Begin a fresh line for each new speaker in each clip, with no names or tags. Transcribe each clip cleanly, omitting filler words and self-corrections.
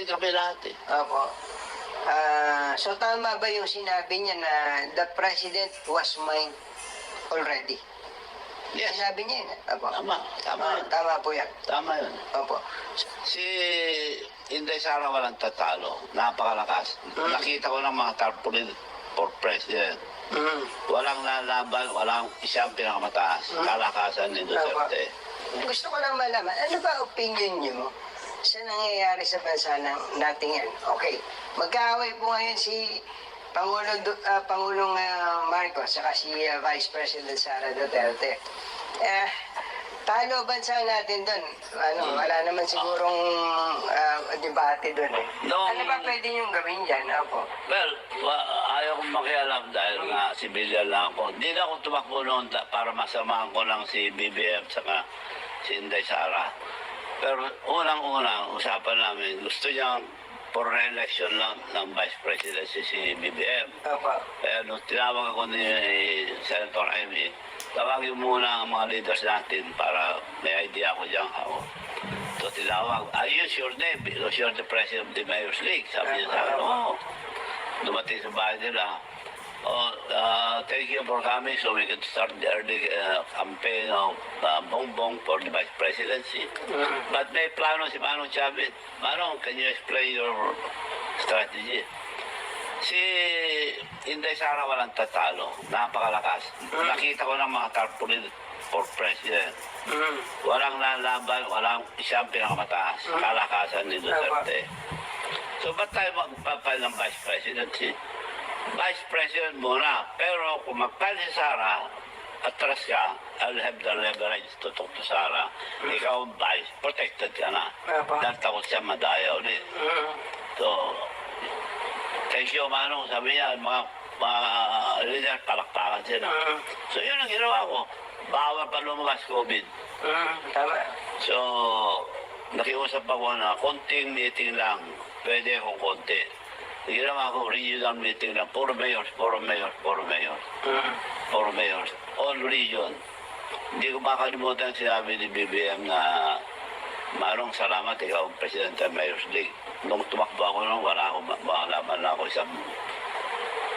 meeting kami lahat eh.
Opo. So tama ba yung sinabi niya na the president was mine already?
Yes.
Sinabi niya yun. Opo.
Tama yun.
Tama po yan.
Tama yun.
Opo.
Si Inday Sara walang tatalo. Napakalakas. Nakita ko ng mga tarpaulin for president. Walang lalaban, walang isang pinakamataas. Kalakasan ni Duterte.
Gusto ko lang malaman, ano ba opinion niyo sa nangyayari sa bansa natin yan? Okay, magkaaway po ngayon si Pangulong Marcos saka si Vice President Sara Duterte. Talo bansa natin doon. Wala naman sigurong debate doon. Ano ba pwede niyong gawin dyan? Opo.
Well, ayaw kong makialam dahil nga civilian lang ako. Hindi na ako tumakbo noon para masamahan ko lang si BBM saka si Inday Sara. Pero unang-unang usapan namin, gusto niyang for re-election lang ng Vice Presidency si BBM.
Opo.
Kaya nung tinawag ako ni Senator Amy, tawagin muna ang mga leaders natin para may idea ko dyan ako. So tinawag, use your name because you're the president of the Mayor's League. Sabi niya sa akin, oo. Dumating sa bahay nila. Thank you for coming so we can start the early campaign of Bongbong for the Vice Presidency. But may plano si Manong Chavez. Manong, can you explain your strategy? Si Inday Sara walang tatalo. Napakalakas. Nakita ko ng mga tarpaulin for president. Walang lalaban, walang isang pinakamataas. Kalakasan ni Duterte. So ba't tayo magpapal ng Vice Presidency? Vice President muna. Pero kung magpal si Sara, atras ka, I'll have the leverage to talk to Sara. Ikaw, Vice, protected ka na. Dahil takot siya madaya ulit. So, thank you, Manong. Sabi niya, mga leader, palakpakan sila. So, yun ang ginawa ko. Bawal pa lumabas COVID.
Tama.
So, nakiusap ako na konting meeting lang. Pwede akong konti. Ginawa ko regional meeting lang. Puro mayors. All region. Hindi ko makalimutan sinabi ni BBM na Manong, salamat, ikaw ang President ng Mayor's League. Nung tumakbo ako nung wala laban na ako isang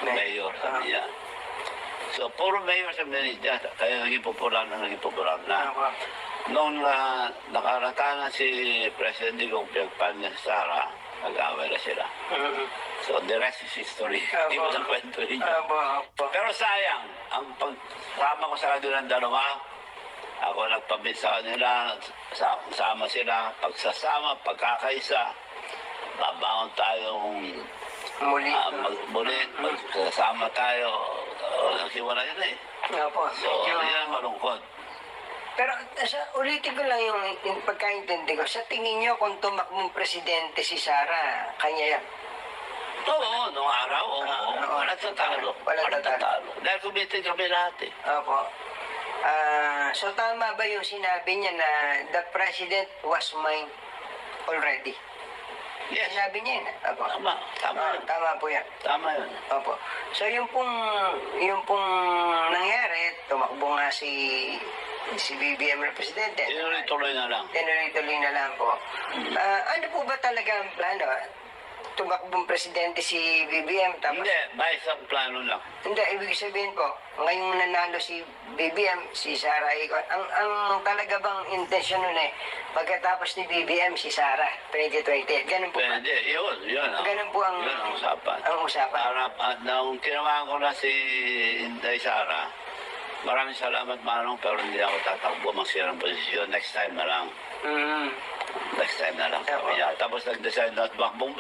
mayor, sabi niya. So, puro mayor sa Manila, kaya naging popular na. Nung nakarata na si President Digong pinagpan niya sa Sara, nag-away na sila. So, the rest is history. Hindi mo na kwento rin yun. Pero sayang, ang pagsama ko sa kanila ng dalawa, ako nagpabit sa kanila, sama sila, pagsasama, pagkakaisa, babangon tayong muli, magsasama tayo, nagsiwala yun eh. So, yan malungkot.
Pero ulitin ko lang yung pagkaintindi ko. Sa tingin niyo kung tumakbong presidente si Sara, kanya yan?
Oo, noong araw, walang tatalo. Dahil kumite kami lahat eh.
Opo. So tama ba yung sinabi niya na the president was mine already?
Yes.
Sinabi niya yun. Opo. Tama po yan.
Tama yun.
Opo. So yung pong nangyari, tumakbo nga si BBM na presidente.
Tinuloy na lang.
Tinuloy na lang po. Ano po ba talaga ang plano? Tumakbong presidente si BBM tapos...
Hindi, bahit sa plano lang.
Hindi, ibig sabihin po, ngayong nanalo si BBM, si Sara Icon, ang talaga bang intensyon nun pagkatapos ni BBM si Sara, 2020, ganun po ba?
Pwede, yun.
Ganun po ang
usapan.
Ang usapan.
At nung tinawagan ko na si Inday Sara, maraming salamat, Manong, pero hindi ako tatakbo magsira ng posisyon. Next time na lang. Next time na lang. Tapos nag-decide na at bakbong